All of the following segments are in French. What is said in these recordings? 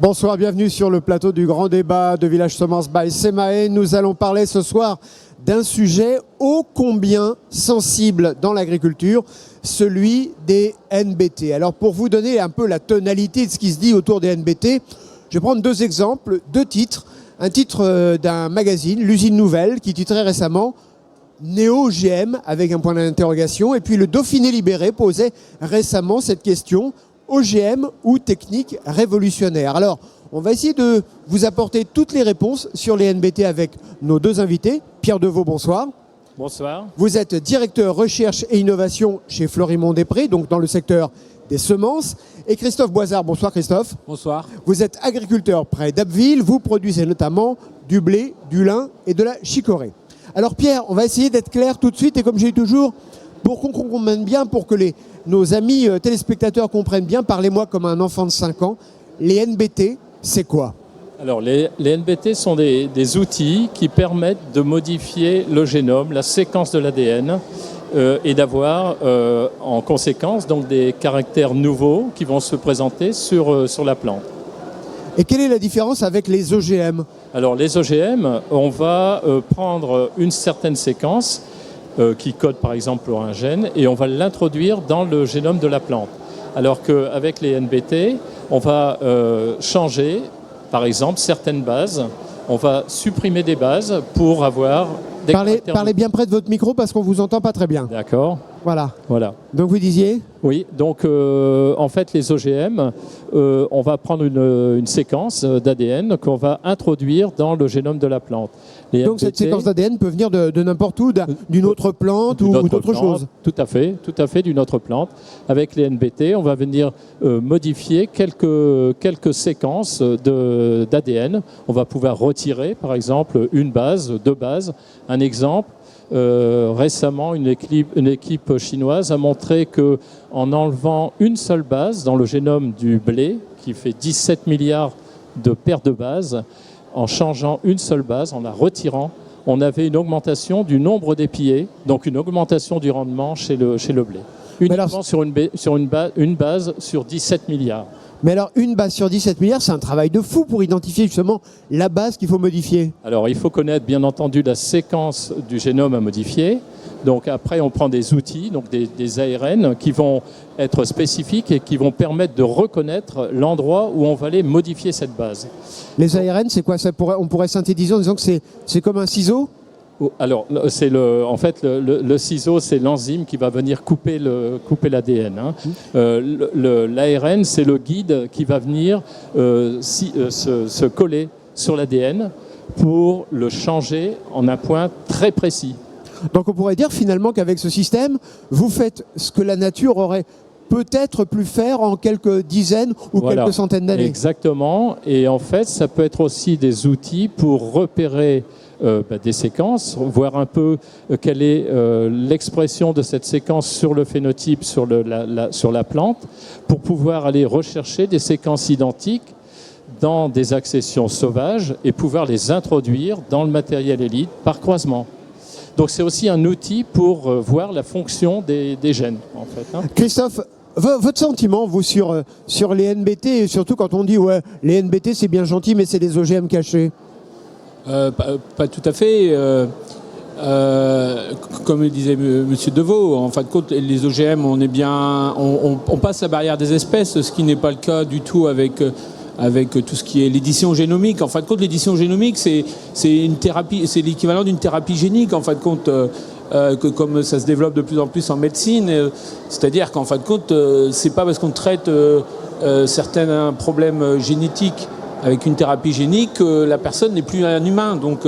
Bonsoir, bienvenue sur le plateau du grand débat de Village Semences by Semae. Nous allons parler ce soir d'un sujet ô combien sensible dans l'agriculture, celui des NBT. Alors pour vous donner un peu la tonalité de ce qui se dit autour des NBT, je vais prendre deux exemples, deux titres. Un titre d'un magazine, l'Usine Nouvelle, qui titrait récemment Néo-GM avec un point d'interrogation. Et puis le Dauphiné Libéré posait récemment cette question, OGM ou technique révolutionnaire. Alors, on va essayer de vous apporter toutes les réponses sur les NBT avec nos deux invités. Pierre Deveau, bonsoir. Bonsoir. Vous êtes directeur recherche et innovation chez Florimond-Després, donc dans le secteur des semences. Et Christophe Boisard, bonsoir Christophe. Bonsoir. Vous êtes agriculteur près d'Abbeville, vous produisez notamment du blé, du lin et de la chicorée. Alors Pierre, on va essayer d'être clair tout de suite et comme j'ai dit toujours, pour qu'on comprenne bien, pour que nos amis téléspectateurs comprennent bien, parlez-moi comme un enfant de 5 ans. Les NBT, c'est quoi? Alors, les NBT sont des outils qui permettent de modifier le génome, la séquence de l'ADN, et d'avoir en conséquence donc, des caractères nouveaux qui vont se présenter sur la plante. Et quelle est la différence avec les OGM? Alors, les OGM, on va prendre une certaine séquence qui code par exemple pour un gène et on va l'introduire dans le génome de la plante. Alors qu'avec les NBT, on va changer par exemple certaines bases, on va supprimer des bases pour avoir des caractères... Parlez bien près de votre micro parce qu'on ne vous entend pas très bien. D'accord. Voilà. Donc vous disiez? Oui, donc en fait les OGM, on va prendre une séquence d'ADN qu'on va introduire dans le génome de la plante. Donc NBT, cette séquence d'ADN peut venir de n'importe où, d'une autre plante ou d'autre chose? Tout à fait, d'une autre plante. Avec les NBT, on va venir modifier quelques séquences d'ADN. On va pouvoir retirer par exemple une base, deux bases. Un exemple, récemment, une équipe chinoise a montré qu'en enlevant une seule base dans le génome du blé, qui fait 17 milliards de paires de bases, en changeant une seule base, en la retirant, on avait une augmentation du nombre d'épillets, donc une augmentation du rendement chez le blé. Uniquement sur une base sur 17 milliards. Mais alors, une base sur 17 milliards, c'est un travail de fou pour identifier justement la base qu'il faut modifier. Alors, il faut connaître bien entendu la séquence du génome à modifier. Donc après, on prend des outils, donc des ARN qui vont être spécifiques et qui vont permettre de reconnaître l'endroit où on va aller modifier cette base. Les ARN, c'est quoi? On pourrait synthétiser en disant que c'est comme un ciseau? Alors, en fait, le ciseau, c'est l'enzyme qui va venir couper l'ADN. L'ARN, c'est le guide qui va venir se coller sur l'ADN pour le changer en un point très précis. Donc on pourrait dire finalement qu'avec ce système, vous faites ce que la nature aurait peut-être pu faire en quelques dizaines ou quelques centaines d'années. Exactement. Et en fait, ça peut être aussi des outils pour repérer des séquences, voir un peu quelle est l'expression de cette séquence sur le phénotype, sur la plante, pour pouvoir aller rechercher des séquences identiques dans des accessions sauvages et pouvoir les introduire dans le matériel élite par croisement. Donc c'est aussi un outil pour voir la fonction des gènes, en fait. Christophe, votre sentiment, vous, sur les NBT, et surtout quand on dit ouais, les NBT c'est bien gentil, mais c'est des OGM cachés? Pas tout à fait. Comme le disait M. Deveau, en fin de compte, les OGM, on passe la barrière des espèces, ce qui n'est pas le cas du tout avec tout ce qui est l'édition génomique. En fin de compte, l'édition génomique, c'est une thérapie, c'est l'équivalent d'une thérapie génique, en fin de compte, comme ça se développe de plus en plus en médecine. C'est-à-dire qu'en fin de compte, c'est pas parce qu'on traite certains problèmes génétiques avec une thérapie génique que la personne n'est plus un humain. Donc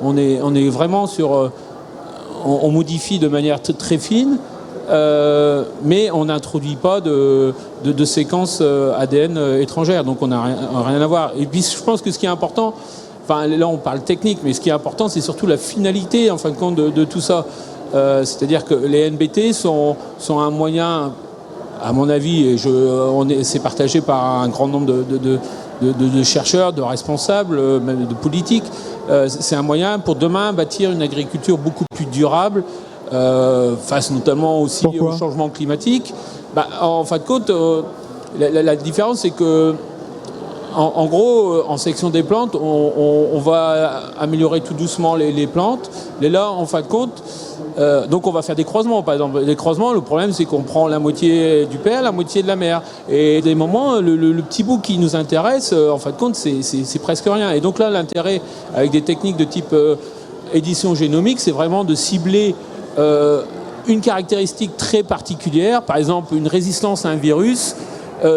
on est vraiment sur... on modifie de manière très fine, mais on n'introduit pas de séquences ADN étrangères, donc on n'a rien à voir. Et puis je pense que ce qui est important, enfin là on parle technique, mais ce qui est important c'est surtout la finalité en fin de compte de tout ça. C'est-à-dire que les NBT sont un moyen, à mon avis, et c'est partagé par un grand nombre de chercheurs, de responsables, même de politiques, c'est un moyen pour demain bâtir une agriculture beaucoup plus durable, face notamment aussi au changement climatique. En fin de compte, la différence, c'est que En gros, en sélection des plantes, on va améliorer tout doucement les plantes. Mais là, en fin de compte, donc on va faire des croisements. Par exemple, les croisements, le problème, c'est qu'on prend la moitié du père, la moitié de la mère. Et des moments, le petit bout qui nous intéresse, en fin de compte, c'est presque rien. Et donc là, l'intérêt avec des techniques de type édition génomique, c'est vraiment de cibler une caractéristique très particulière. Par exemple, une résistance à un virus.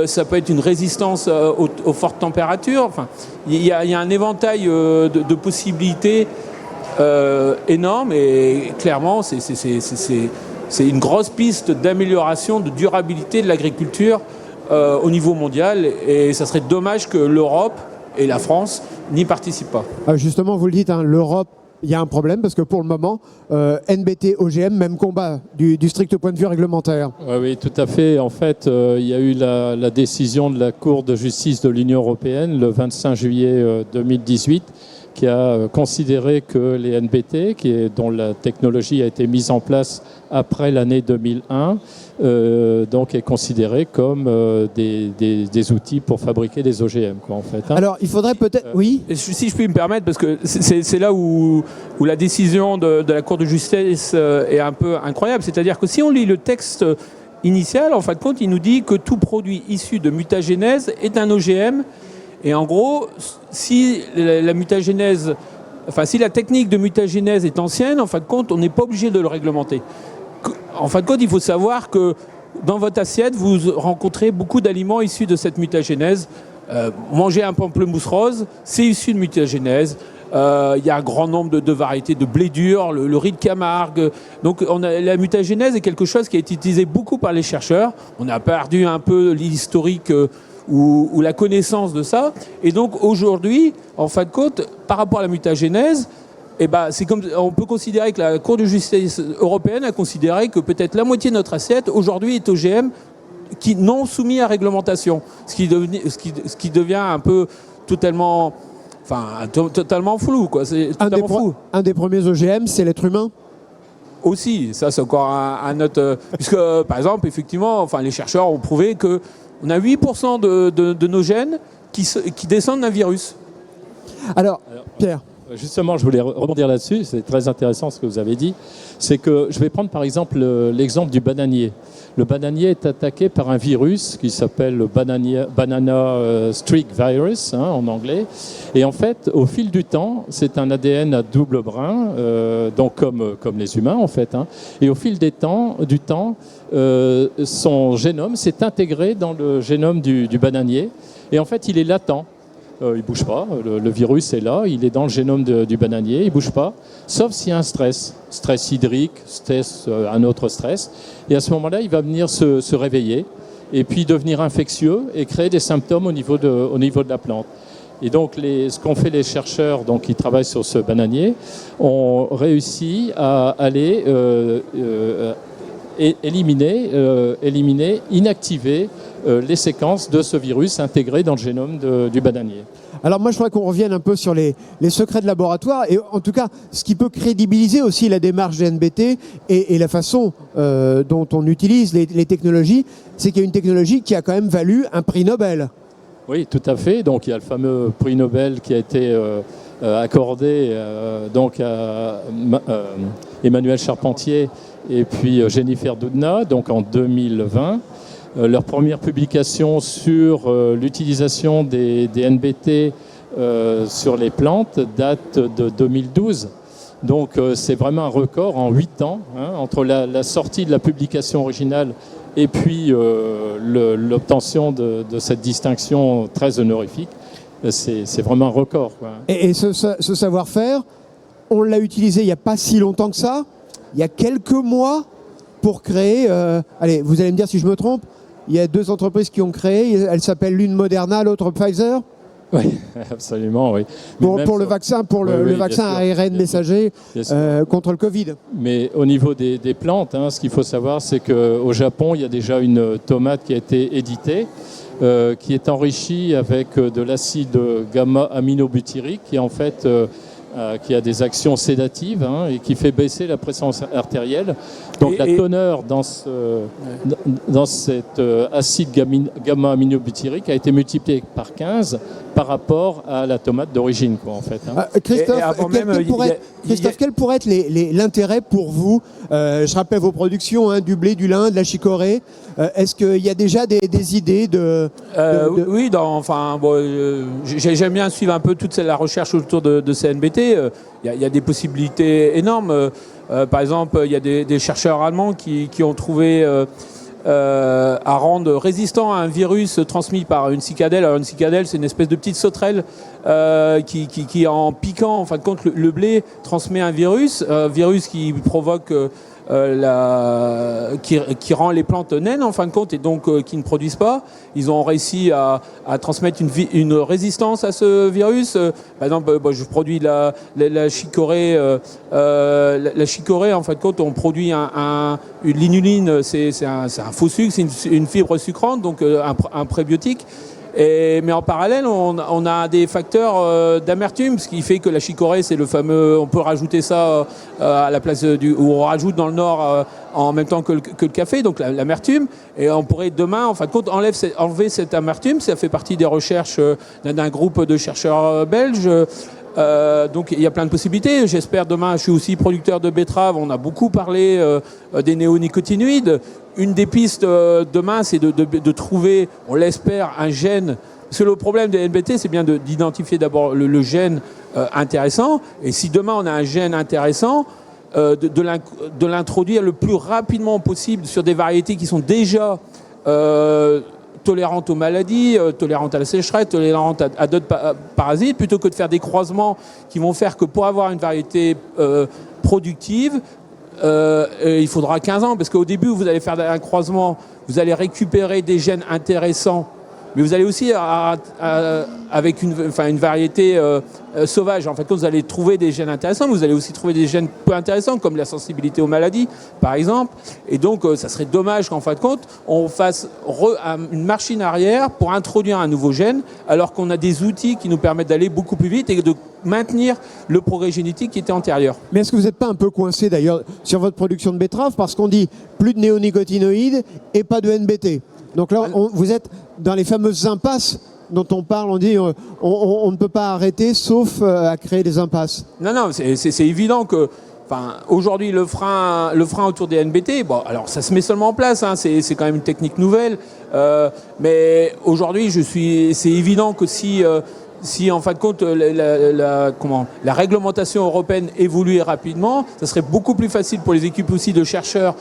Ça peut être une résistance aux fortes températures. Enfin, il y a un éventail de possibilités énorme et clairement, c'est une grosse piste d'amélioration, de durabilité de l'agriculture au niveau mondial. Et ça serait dommage que l'Europe et la France n'y participent pas. Justement, vous le dites, hein, l'Europe, il y a un problème parce que pour le moment, NBT, OGM, même combat du strict point de vue réglementaire. Oui, tout à fait. En fait, il y a eu la décision de la Cour de justice de l'Union européenne le 25 juillet 2018 qui a considéré que les NBT, dont la technologie a été mise en place après l'année 2001, donc est considéré comme des outils pour fabriquer des OGM, quoi, en fait. Hein. Alors, il faudrait peut-être... oui. Si je puis me permettre, parce que c'est là où la décision de la Cour de justice est un peu incroyable. C'est-à-dire que si on lit le texte initial, en fin de compte, il nous dit que tout produit issu de mutagénèse est un OGM. Et en gros, si la mutagénèse, enfin si la technique de mutagénèse est ancienne, en fin de compte, on n'est pas obligé de le réglementer. En fin de compte, il faut savoir que dans votre assiette, vous rencontrez beaucoup d'aliments issus de cette mutagénèse. Manger un pamplemousse rose, c'est issu de mutagénèse. Il y a un grand nombre de variétés de blé dur, le riz de Camargue. Donc la mutagénèse est quelque chose qui a été utilisé beaucoup par les chercheurs. On a perdu un peu l'historique ou la connaissance de ça. Et donc aujourd'hui, en fin de compte, par rapport à la mutagénèse, c'est comme, on peut considérer que la Cour de justice européenne a considéré que peut-être la moitié de notre assiette aujourd'hui est OGM qui non soumis à réglementation, ce qui devient un peu totalement flou, quoi. C'est totalement flou. Un des premiers OGM, c'est l'être humain. Aussi, ça c'est encore un autre... puisque, par exemple, effectivement, les chercheurs ont prouvé qu'on a 8% de nos gènes qui descendent d'un virus. Alors, Pierre. Justement, je voulais rebondir là-dessus, c'est très intéressant ce que vous avez dit. C'est que je vais prendre par exemple l'exemple du bananier. Le bananier est attaqué par un virus qui s'appelle le banana streak virus, hein, en anglais. Et en fait, au fil du temps, c'est un ADN à double brin, donc comme les humains en fait. Hein. Et au fil du temps, son génome s'est intégré dans le génome du bananier. Et en fait, il est latent. Il ne bouge pas, le virus est là, il est dans le génome du bananier, il ne bouge pas, sauf s'il y a un stress hydrique, un autre stress. Et à ce moment-là, il va venir se réveiller et puis devenir infectieux et créer des symptômes au niveau de la plante. Et donc, ce qu'ont fait les chercheurs qui travaillent sur ce bananier, ont réussi à aller inactiver les séquences de ce virus intégré dans le génome du bananier. Alors moi, je voudrais qu'on revienne un peu sur les secrets de laboratoire et en tout cas, ce qui peut crédibiliser aussi la démarche des NBT et la façon dont on utilise les technologies, c'est qu'il y a une technologie qui a quand même valu un prix Nobel. Oui, tout à fait. Donc il y a le fameux prix Nobel qui a été accordé à Emmanuel Charpentier et puis Jennifer Doudna, donc en 2020. Leur première publication sur l'utilisation des NBT sur les plantes date de 2012. Donc c'est vraiment un record en 8 ans, hein, entre la sortie de la publication originale et puis l'obtention de cette distinction très honorifique. C'est vraiment un record, quoi. Et ce savoir-faire, on l'a utilisé il n'y a pas si longtemps que ça, il y a quelques mois, pour créer... allez, vous allez me dire si je me trompe, il y a 2 entreprises qui ont créé, elles s'appellent l'une Moderna, l'autre Pfizer. Oui, absolument, oui. Pour le vaccin, le vaccin ARN messager contre le Covid. Mais au niveau des plantes, hein, ce qu'il faut savoir, c'est qu'au Japon, il y a déjà une tomate qui a été éditée, qui est enrichie avec de l'acide gamma-aminobutyrique, qui est en fait qui a des actions sédatives et qui fait baisser la pression artérielle. Donc la teneur dans cet acide gamma-aminobutyrique a été multipliée par 15 par rapport à la tomate d'origine, en fait. Christophe, quel pourrait être l'intérêt pour vous? Je rappelle vos productions, du blé, du lin, de la chicorée. Est-ce qu'il y a déjà des idées Oui, j'aime bien suivre un peu toute la recherche autour de CNBT. Il y a des possibilités énormes. Par exemple, il y a des chercheurs allemands qui ont trouvé à rendre résistant à un virus transmis par une cicadelle. Alors une cicadelle, c'est une espèce de petite sauterelle qui en piquant, en fin de compte, le blé transmet un virus qui provoque qui rend les plantes naines, en fin de compte, et donc qui ne produisent pas. Ils ont réussi à transmettre une résistance à ce virus. Par exemple, je produis la chicorée. La chicorée, en fin de compte, on produit l'inuline, c'est un faux sucre, c'est une fibre sucrante, donc un prébiotique. Mais en parallèle, on a des facteurs d'amertume, ce qui fait que la chicorée, c'est le fameux. On peut rajouter ça à la place où on rajoute dans le Nord en même temps que le café, donc l'amertume. Et on pourrait demain, en fin de compte, enlever cette amertume. Ça fait partie des recherches d'un groupe de chercheurs belges. Donc il y a plein de possibilités. J'espère demain, je suis aussi producteur de betteraves. On a beaucoup parlé des néonicotinoïdes. Une des pistes demain, c'est de trouver, on l'espère, un gène. Parce que le problème des NBT, c'est bien d'identifier d'abord le gène intéressant. Et si demain on a un gène intéressant, de l'introduire le plus rapidement possible sur des variétés qui sont déjà tolérantes aux maladies, tolérantes à la sécheresse, tolérantes à d'autres parasites, plutôt que de faire des croisements qui vont faire que pour avoir une variété productive, il faudra 15 ans, parce qu'au début, vous allez faire un croisement, vous allez récupérer des gènes intéressants, mais vous allez aussi, avec une variété sauvage, en fait, vous allez trouver des gènes intéressants, mais vous allez aussi trouver des gènes peu intéressants, comme la sensibilité aux maladies, par exemple. Et donc, ça serait dommage qu'en fin de compte, on fasse une machine arrière pour introduire un nouveau gène, alors qu'on a des outils qui nous permettent d'aller beaucoup plus vite et de maintenir le progrès génétique qui était antérieur. Mais est-ce que vous n'êtes pas un peu coincé d'ailleurs sur votre production de betteraves, parce qu'on dit plus de néonicotinoïdes et pas de NBT? Donc là, vous êtes dans les fameuses impasses dont on parle, on dit on ne peut pas arrêter sauf à créer des impasses. Non, c'est évident que aujourd'hui le frein autour des NBT, bon, alors ça se met seulement en place, c'est quand même une technique nouvelle, mais aujourd'hui c'est évident que si en fin de compte la réglementation européenne évoluait rapidement, ça serait beaucoup plus facile pour les équipes aussi de chercheurs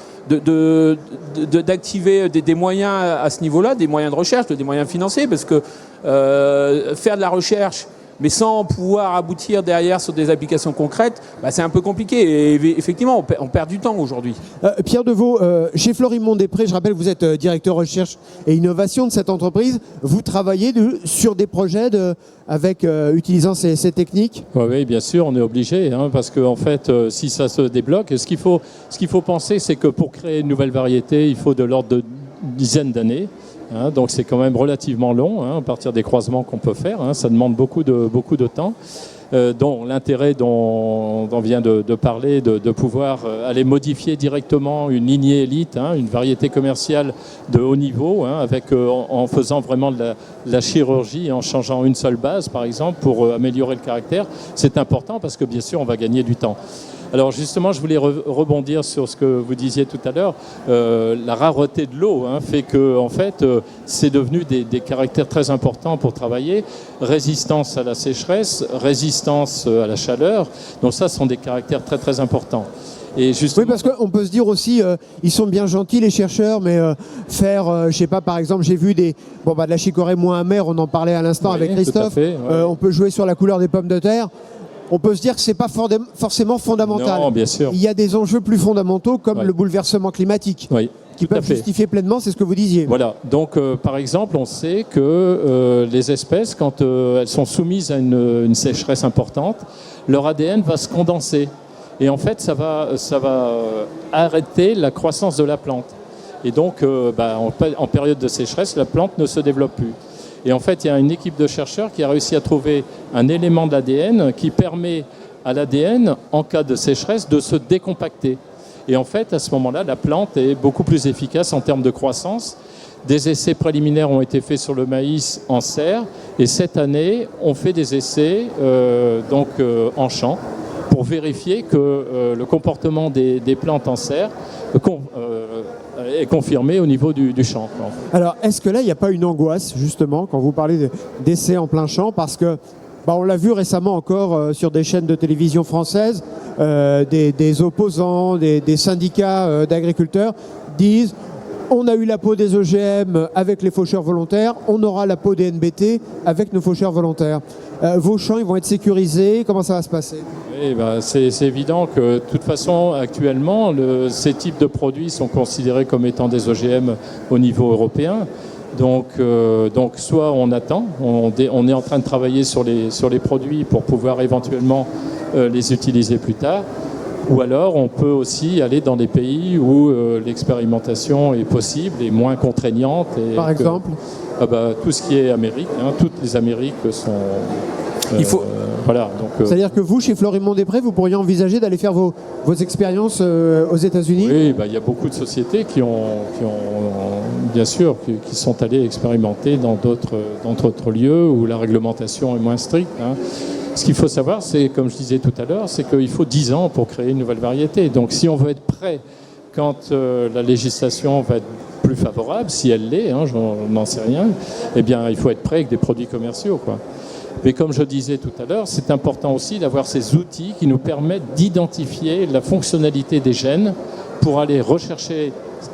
d'activer des moyens à ce niveau-là, des moyens de recherche, des moyens financiers, parce que faire de la recherche mais sans pouvoir aboutir derrière sur des applications concrètes, c'est un peu compliqué. Et effectivement, on perd du temps aujourd'hui. Pierre Deveau, chez Florimond-Després, je rappelle que vous êtes directeur recherche et innovation de cette entreprise. Vous travaillez sur des projets utilisant ces techniques? Oui, bien sûr, on est obligé, parce que en fait, si ça se débloque, ce qu'il faut penser, c'est que pour créer une nouvelle variété, il faut de l'ordre de dizaines d'années. Donc c'est quand même relativement long, à partir des croisements qu'on peut faire. Ça demande beaucoup de temps. Dont l'intérêt dont on vient de parler, de pouvoir aller modifier directement une lignée élite, une variété commerciale de haut niveau, en faisant vraiment de la chirurgie, en changeant une seule base, par exemple, pour améliorer le caractère. C'est important parce que, bien sûr, on va gagner du temps. Alors justement, je voulais rebondir sur ce que vous disiez tout à l'heure. La rareté de l'eau fait que, en fait, c'est devenu des caractères très importants pour travailler. Résistance à la sécheresse, résistance à la chaleur. Donc ça, ce sont des caractères très très importants. Et justement... Oui, parce qu'on peut se dire aussi, ils sont bien gentils les chercheurs, mais faire, je sais pas, par exemple, j'ai vu de la chicorée moins amère, on en parlait à l'instant avec Christophe. Fait, ouais. On peut jouer sur la couleur des pommes de terre. On peut se dire que ce n'est pas forcément fondamental. Non, bien sûr. Il y a des enjeux plus fondamentaux comme le bouleversement climatique qui peuvent justifier pleinement, c'est ce que vous disiez. Voilà, donc par exemple, on sait que les espèces, quand elles sont soumises à une sécheresse importante, leur ADN va se condenser. Et en fait, ça va arrêter la croissance de la plante. Et donc, en période de sécheresse, la plante ne se développe plus. Et en fait, il y a une équipe de chercheurs qui a réussi à trouver un élément de l'ADN qui permet à l'ADN, en cas de sécheresse, de se décompacter. Et en fait, à ce moment-là, la plante est beaucoup plus efficace en termes de croissance. Des essais préliminaires ont été faits sur le maïs en serre. Et cette année, on fait des essais en champ pour vérifier que le comportement des plantes en serre est confirmé au niveau du champ. Alors, est-ce que là, il n'y a pas une angoisse, justement, quand vous parlez d'essais en plein champ, parce que on l'a vu récemment encore sur des chaînes de télévision françaises, des opposants, des syndicats d'agriculteurs disent on a eu la peau des OGM avec les faucheurs volontaires, on aura la peau des NBT avec nos faucheurs volontaires. Vos champs, ils vont être sécurisés, comment ça va se passer ? Oui, c'est évident que de toute façon, actuellement, ces types de produits sont considérés comme étant des OGM au niveau européen. Donc soit on attend, on est en train de travailler sur les produits pour pouvoir éventuellement les utiliser plus tard, ou alors on peut aussi aller dans des pays où l'expérimentation est possible et moins contraignante. Par exemple tout ce qui est Amérique, toutes les Amériques sont... C'est-à-dire que vous, chez Florimond-Després, vous pourriez envisager d'aller faire vos expériences aux États-Unis ? Oui, il y a beaucoup de sociétés qui sont allées expérimenter dans d'autres lieux où la réglementation est moins stricte. Ce qu'il faut savoir, c'est, comme je disais tout à l'heure, c'est qu'il faut 10 ans pour créer une nouvelle variété. Donc si on veut être prêt quand la législation va être plus favorable, si elle l'est, j'en n'en sais rien, eh bien il faut être prêt avec des produits commerciaux, quoi. Mais comme je disais tout à l'heure, c'est important aussi d'avoir ces outils qui nous permettent d'identifier la fonctionnalité des gènes pour aller rechercher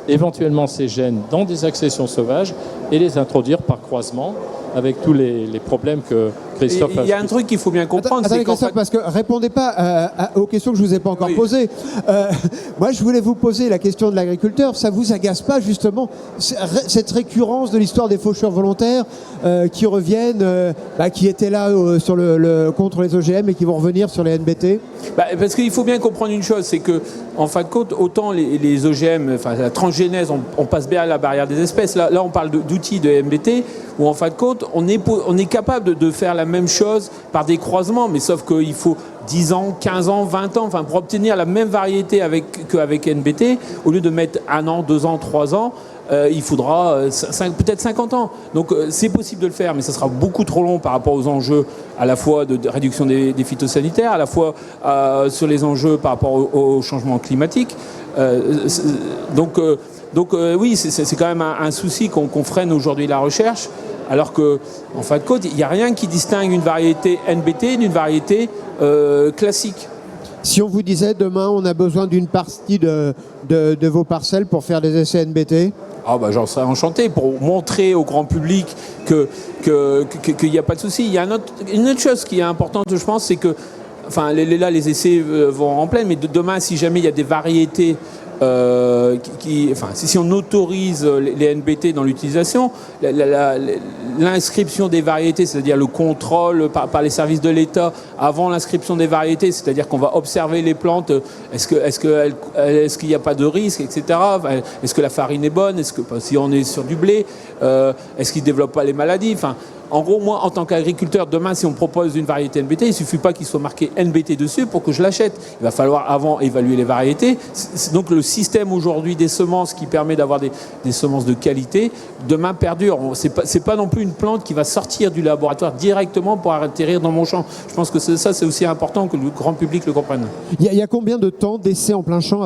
éventuellement ces gènes dans des accessions sauvages et les introduire par croisement avec tous les problèmes que Christophe a. Il y a un truc qu'il faut bien comprendre. Attendez, Christophe, parce que répondez pas aux questions que je vous ai pas encore posées. Moi, je voulais vous poser la question de l'agriculteur. Ça vous agace pas justement cette récurrence de l'histoire des faucheurs volontaires qui reviennent, qui étaient là contre les OGM et qui vont revenir sur les NBT ? Parce qu'il faut bien comprendre une chose, c'est que en fin de compte, autant les OGM, la transgénèse, on passe bien à la barrière des espèces. Là on parle d'outils de NBT où en fin de compte, on est capable de faire la même chose par des croisements, mais sauf qu'il faut 10 ans, 15 ans, 20 ans, pour obtenir la même variété qu'avec NBT, au lieu de mettre 1 an, 2 ans, 3 ans, il faudra peut-être 50 ans. Donc c'est possible de le faire, mais ça sera beaucoup trop long par rapport aux enjeux à la fois de réduction des phytosanitaires, à la fois sur les enjeux par rapport au changement climatique. Oui, c'est quand même un souci qu'on freine aujourd'hui la recherche, alors qu'en fin de compte, il n'y a rien qui distingue une variété NBT d'une variété classique. Si on vous disait demain on a besoin d'une partie de vos parcelles pour faire des essais NBT ? J'en serais enchanté pour montrer au grand public qu'il n'y a pas de souci. Il y a une autre chose qui est importante, je pense, c'est que les essais vont en pleine, mais demain, si jamais il y a des variétés si on autorise les NBT dans l'utilisation, l'inscription des variétés, c'est-à-dire le contrôle par les services de l'État avant l'inscription des variétés, c'est-à-dire qu'on va observer les plantes, est-ce qu'il n'y a pas de risque, etc. Est-ce que la farine est bonne, si on est sur du blé, est-ce qu'il ne développe pas les maladies, en gros, moi, en tant qu'agriculteur, demain, si on me propose une variété NBT, il ne suffit pas qu'il soit marqué NBT dessus pour que je l'achète. Il va falloir avant évaluer les variétés. Donc le système aujourd'hui des semences qui permet d'avoir des semences de qualité, demain perdure. C'est pas non plus une plante qui va sortir du laboratoire directement pour atterrir dans mon champ. Je pense que ça, c'est aussi important que le grand public le comprenne. Il y a combien de temps d'essai en plein champ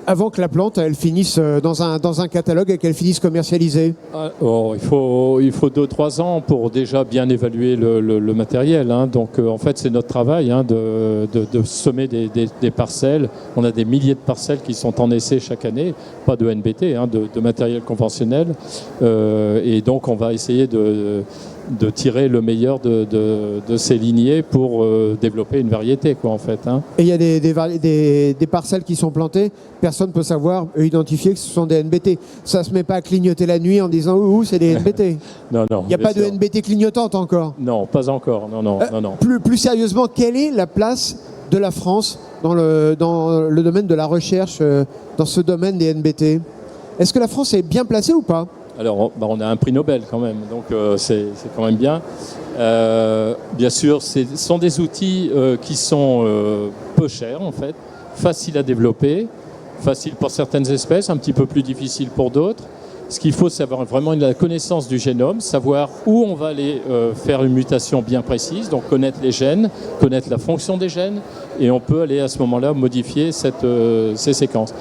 avant que la plante elle finisse dans un catalogue et qu'elle finisse commercialisée ? Il faut 2-3 ans pour déjà bien évaluer le matériel. Donc en fait c'est notre travail de semer des parcelles. On a des milliers de parcelles qui sont en essai chaque année, pas de NBT, de matériel conventionnel. Et donc on va essayer de tirer le meilleur de ces lignées pour développer une variété, en fait. Et il y a des parcelles qui sont plantées, personne ne peut savoir identifier que ce sont des NBT. Ça ne se met pas à clignoter la nuit en disant c'est des NBT. Non. Il n'y a pas de NBT clignotante encore. Non, pas encore. Non. Plus sérieusement, quelle est la place de la France dans le domaine de la recherche, dans ce domaine des NBT ? Est-ce que la France est bien placée ou pas ? Alors, on a un prix Nobel quand même, donc c'est quand même bien. Bien sûr, ce sont des outils qui sont peu chers en fait, faciles à développer, faciles pour certaines espèces, un petit peu plus difficiles pour d'autres. Ce qu'il faut, c'est avoir vraiment la connaissance du génome, savoir où on va aller faire une mutation bien précise, donc connaître les gènes, connaître la fonction des gènes, et on peut aller à ce moment-là modifier ces séquences.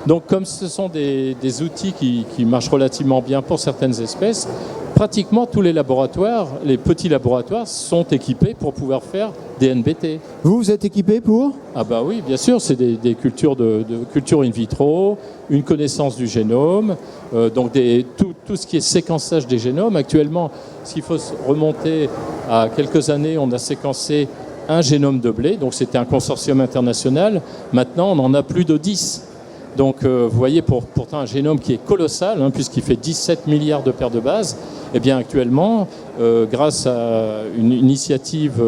Donc comme ce sont des outils qui marchent relativement bien pour certaines espèces, pratiquement tous les laboratoires, les petits laboratoires, sont équipés pour pouvoir faire des NBT. Vous êtes équipé pour ? Ah bah oui, bien sûr, c'est des cultures de culture in vitro, une connaissance du génome, donc tout ce qui est séquençage des génomes. Actuellement, s'il faut remonter à quelques années, on a séquencé un génome de blé, donc c'était un consortium international. Maintenant, on en a plus de 10. Donc vous voyez, pourtant un génome qui est colossal, puisqu'il fait 17 milliards de paires de bases, eh bien actuellement, grâce à une initiative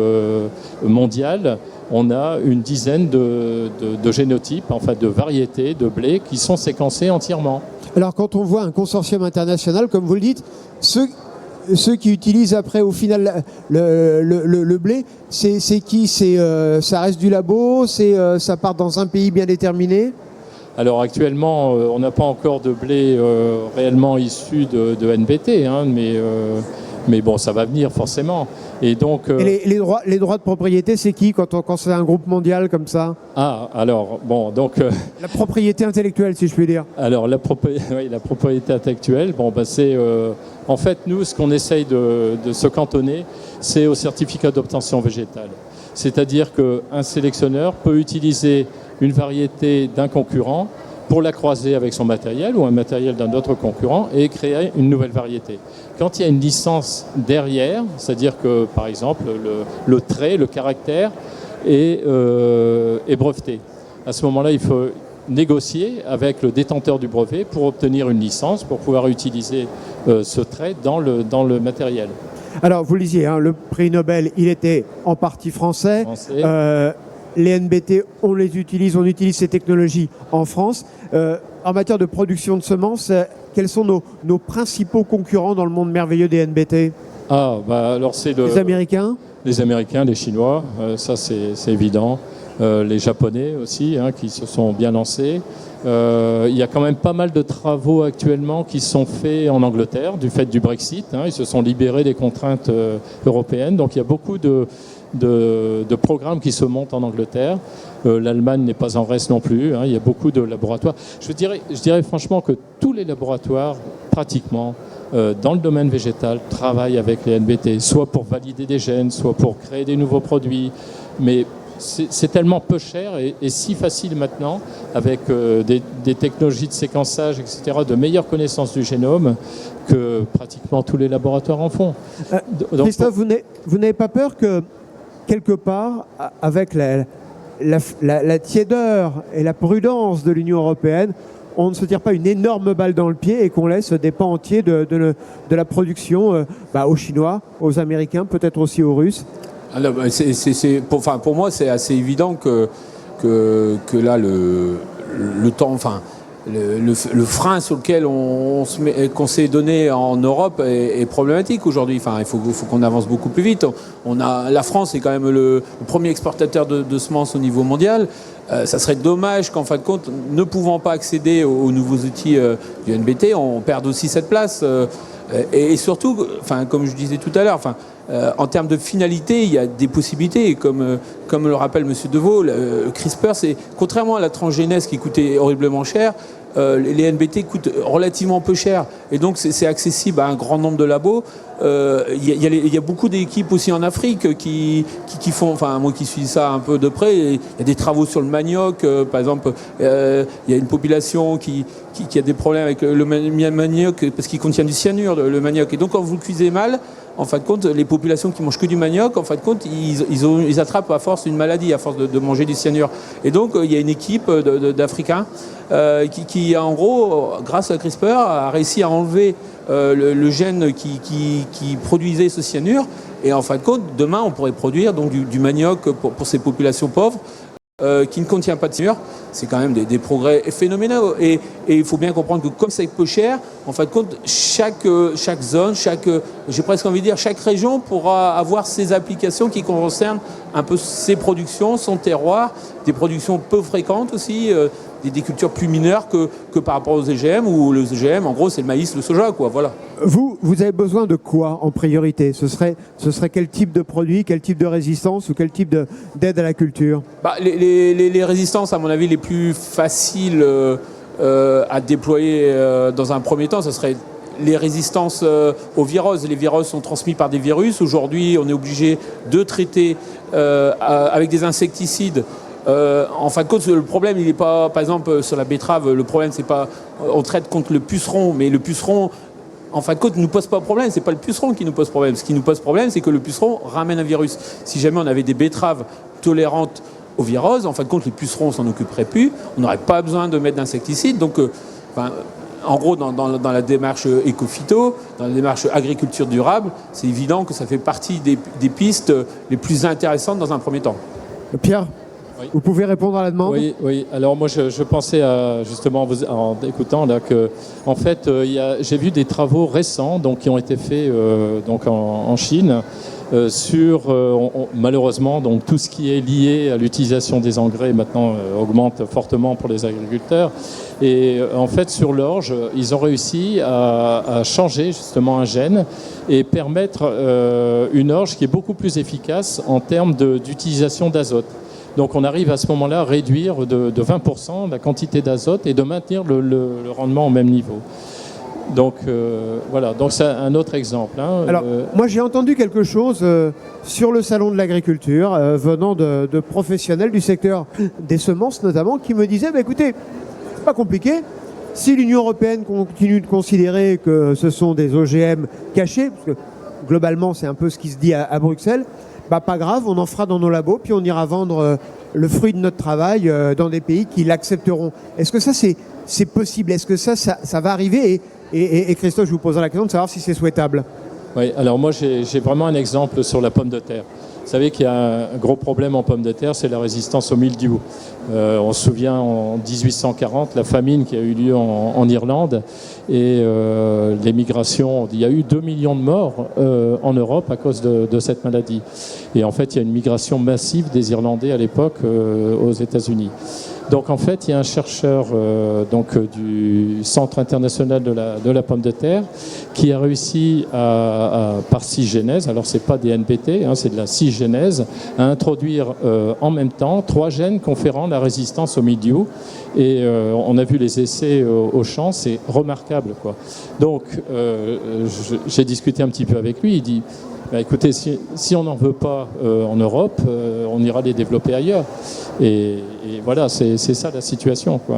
mondiale, on a une dizaine de génotypes, enfin de variétés de blé qui sont séquencés entièrement. Alors quand on voit un consortium international, comme vous le dites, ceux qui utilisent après au final le blé, c'est qui ? Ça reste du labo, ça part dans un pays bien déterminé ? Alors actuellement, on n'a pas encore de blé réellement issu de NBT, mais bon, ça va venir forcément. Et donc, et les droits de propriété, c'est qui quand c'est un groupe mondial comme ça ? Ah, alors, bon, donc... la propriété intellectuelle, si je puis dire. Alors, la propriété intellectuelle, c'est... en fait, nous, ce qu'on essaye de se cantonner, c'est au certificat d'obtention végétale. C'est-à-dire qu'un sélectionneur peut utiliser une variété d'un concurrent pour la croiser avec son matériel ou un matériel d'un autre concurrent et créer une nouvelle variété. Quand il y a une licence derrière, c'est-à-dire que, par exemple, le trait, le caractère est breveté. À ce moment-là, il faut négocier avec le détenteur du brevet pour obtenir une licence, pour pouvoir utiliser ce trait dans le matériel. Alors, vous le disiez, le prix Nobel, il était en partie français. Les NBT, on utilise ces technologies en France. En matière de production de semences, quels sont nos principaux concurrents dans le monde merveilleux des NBT ? Alors c'est les Américains ? Les Américains, les Chinois, ça c'est évident. Les Japonais aussi, qui se sont bien lancés. Il y a quand même pas mal de travaux actuellement qui sont faits en Angleterre du fait du Brexit. Ils se sont libérés des contraintes européennes. Donc il y a beaucoup de programmes qui se montent en Angleterre. L'Allemagne n'est pas en reste non plus. Il y a beaucoup de laboratoires. Je dirais franchement que tous les laboratoires, pratiquement, dans le domaine végétal, travaillent avec les NBT, soit pour valider des gènes, soit pour créer des nouveaux produits. Mais c'est tellement peu cher et si facile maintenant, avec des technologies de séquençage, etc., de meilleure connaissance du génome, que pratiquement tous les laboratoires en font. Donc, Christophe, vous n'avez pas peur que, quelque part, avec la tiédeur et la prudence de l'Union européenne, on ne se tire pas une énorme balle dans le pied et qu'on laisse des pans entiers de la production aux Chinois, aux Américains, peut-être aussi aux Russes ? Alors, pour moi, c'est assez évident que là, le temps, le frein sur lequel qu'on s'est donné en Europe est problématique aujourd'hui. Il faut qu'on avance beaucoup plus vite. La France est quand même le premier exportateur de semences au niveau mondial. Ça serait dommage qu'en fin de compte, ne pouvant pas accéder aux nouveaux outils du NBT, on perde aussi cette place. Et surtout, comme je disais tout à l'heure, en termes de finalité, il y a des possibilités. Comme le rappelle M. Deveau, le CRISPR, c'est contrairement à la transgénèse qui coûtait horriblement cher, les NBT coûtent relativement peu cher. Et donc, c'est accessible à un grand nombre de labos. Il y a beaucoup d'équipes aussi en Afrique qui font, moi qui suis ça un peu de près, il y a des travaux sur le manioc, par exemple, il y a une population qui a des problèmes avec le manioc parce qu'il contient du cyanure, le manioc. Et donc quand vous le cuisez mal, en fin de compte, les populations qui mangent que du manioc, en fin de compte, ils attrapent à force une maladie, à force de manger du cyanure. Et donc il y a une équipe d'Africains qui, en gros, grâce à CRISPR, a réussi à enlever le gène qui produisait ce cyanure. Et en fin de compte, demain, on pourrait produire donc du manioc pour ces populations pauvres qui ne contient pas de cyanure. c'est quand même des progrès phénoménaux. Et il faut bien comprendre que comme c'est peu cher, en fin de compte, chaque zone, j'ai presque envie de dire, chaque région pourra avoir ses applications qui concernent un peu ses productions, son terroir, des productions peu fréquentes aussi, des cultures plus mineures que par rapport aux EGM, où les EGM, en gros, c'est le maïs, le soja, quoi, voilà. Vous avez besoin de quoi en priorité ? Ce serait quel type de produit, quel type de résistance ou quel type d'aide à la culture ? Les résistances, à mon avis, les plus faciles à déployer dans un premier temps, ce serait les résistances aux viroses. Les viroses sont transmises par des virus. Aujourd'hui, on est obligé de traiter avec des insecticides. En fin de compte, le problème, il n'est pas, par exemple, sur la betterave, le problème, c'est pas, on traite contre le puceron, mais le puceron, en fin de compte, ne nous pose pas de problème. C'est pas le puceron qui nous pose problème. Ce qui nous pose problème, c'est que le puceron ramène un virus. Si jamais on avait des betteraves tolérantes aux viroses, en fin de compte, les pucerons, on s'en occuperait plus. On n'aurait pas besoin de mettre d'insecticides. Donc, en gros, dans la démarche éco-phyto, dans la démarche agriculture durable, c'est évident que ça fait partie des pistes les plus intéressantes dans un premier temps. Pierre ? Oui. Vous pouvez répondre à la demande ? Oui. Alors moi, je pensais justement en écoutant là que, en fait, j'ai vu des travaux récents qui ont été faits donc en Chine sur malheureusement donc tout ce qui est lié à l'utilisation des engrais maintenant augmente fortement pour les agriculteurs. Et en fait, sur l'orge, ils ont réussi à changer justement un gène et permettre une orge qui est beaucoup plus efficace en termes d'utilisation d'azote. Donc on arrive à ce moment-là à réduire de 20% la quantité d'azote et de maintenir le rendement au même niveau. Donc voilà, donc c'est un autre exemple. Alors moi j'ai entendu quelque chose sur le salon de l'agriculture venant de professionnels du secteur des semences notamment qui me disaient écoutez, c'est pas compliqué, si l'Union européenne continue de considérer que ce sont des OGM cachés, parce que globalement c'est un peu ce qui se dit à Bruxelles, pas grave, on en fera dans nos labos, puis on ira vendre le fruit de notre travail dans des pays qui l'accepteront. Est-ce que ça, c'est possible ? Est-ce que ça va arriver ? Et Christophe, je vous poserai la question de savoir si c'est souhaitable. Oui, alors moi, j'ai vraiment un exemple sur la pomme de terre. Vous savez qu'il y a un gros problème en pomme de terre, c'est la résistance au mildiou. On se souvient en 1840, la famine qui a eu lieu en Irlande et les migrations. Il y a eu 2 millions de morts en Europe à cause de cette maladie. Et en fait, il y a une migration massive des Irlandais à l'époque aux États-Unis. Donc en fait, il y a un chercheur du Centre international de la pomme de terre qui a réussi par cysgenèse, alors c'est pas des NPT, c'est de la cysgenèse, à introduire en même temps 3 gènes conférant la résistance au mildiou. Et on a vu les essais au champ, c'est remarquable, quoi. Donc j'ai discuté un petit peu avec lui, il dit écoutez, si on n'en veut pas en Europe, on ira les développer ailleurs. Et voilà, c'est ça la situation, quoi.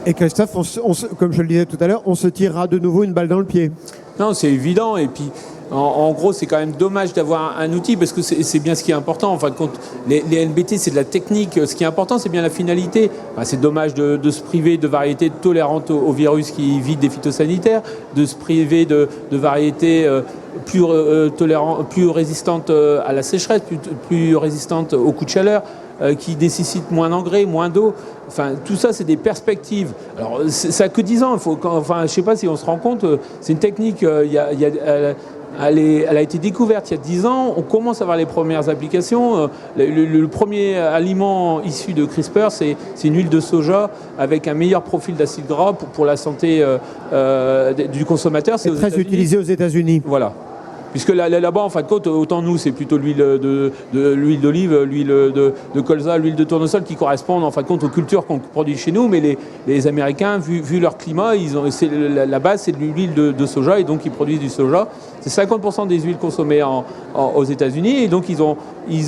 Et Christophe, comme je le disais tout à l'heure, on se tirera de nouveau une balle dans le pied. Non, c'est évident. Et puis, en gros, c'est quand même dommage d'avoir un outil parce que c'est bien ce qui est important. En fin de compte, les NBT, c'est de la technique. Ce qui est important, c'est bien la finalité. C'est dommage de se priver de variétés tolérantes aux virus qui évitent des phytosanitaires, de se priver de variétés plus résistantes à la sécheresse, plus résistantes aux coups de chaleur, qui nécessitent moins d'engrais, moins d'eau. Enfin, tout ça, c'est des perspectives. Alors, ça n'a que 10 ans. Je ne sais pas si on se rend compte. C'est une technique. Elle a été découverte il y a 10 ans. On commence à voir les premières applications. Le premier aliment issu de CRISPR, c'est une huile de soja avec un meilleur profil d'acide gras pour la santé du consommateur. C'est très utilisé aux États-Unis. Voilà. Puisque là-bas, en fin de compte, autant nous, c'est plutôt l'huile d'olive, l'huile de colza, l'huile de tournesol qui correspondent en fin de compte aux cultures qu'on produit chez nous. Mais les Américains, vu leur climat, la base, c'est de l'huile de soja et donc ils produisent du soja. C'est 50% des huiles consommées aux États-Unis. Et donc ils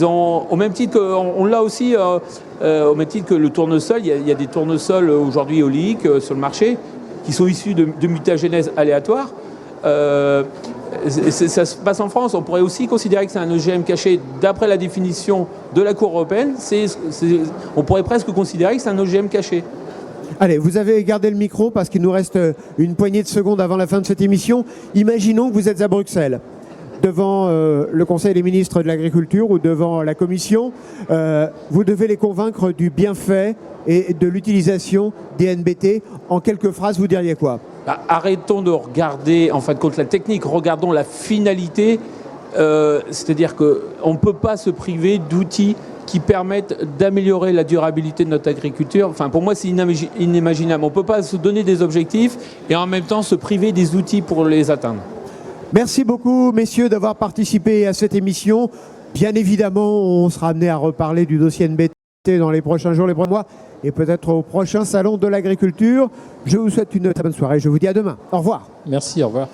ont au même titre qu'on l'a aussi, au même titre que le tournesol, il y a des tournesols aujourd'hui oléiques sur le marché qui sont issus de mutagénèse aléatoire. Ça se passe en France. On pourrait aussi considérer que c'est un OGM caché d'après la définition de la Cour européenne. On pourrait presque considérer que c'est un OGM caché. Allez, vous avez gardé le micro parce qu'il nous reste une poignée de secondes avant la fin de cette émission. Imaginons que vous êtes à Bruxelles. devant le Conseil des ministres de l'Agriculture ou devant la Commission. Vous devez les convaincre du bienfait et de l'utilisation des NBT. En quelques phrases, vous diriez quoi? Arrêtons de regarder, en fin de compte, la technique, regardons la finalité. C'est-à-dire qu'on ne peut pas se priver d'outils qui permettent d'améliorer la durabilité de notre agriculture. Enfin, pour moi, c'est inimaginable. On ne peut pas se donner des objectifs et en même temps se priver des outils pour les atteindre. Merci beaucoup, messieurs, d'avoir participé à cette émission. Bien évidemment, on sera amené à reparler du dossier NBT dans les prochains jours, les prochains mois et peut-être au prochain salon de l'agriculture. Je vous souhaite une très bonne soirée. Je vous dis à demain. Au revoir. Merci, au revoir.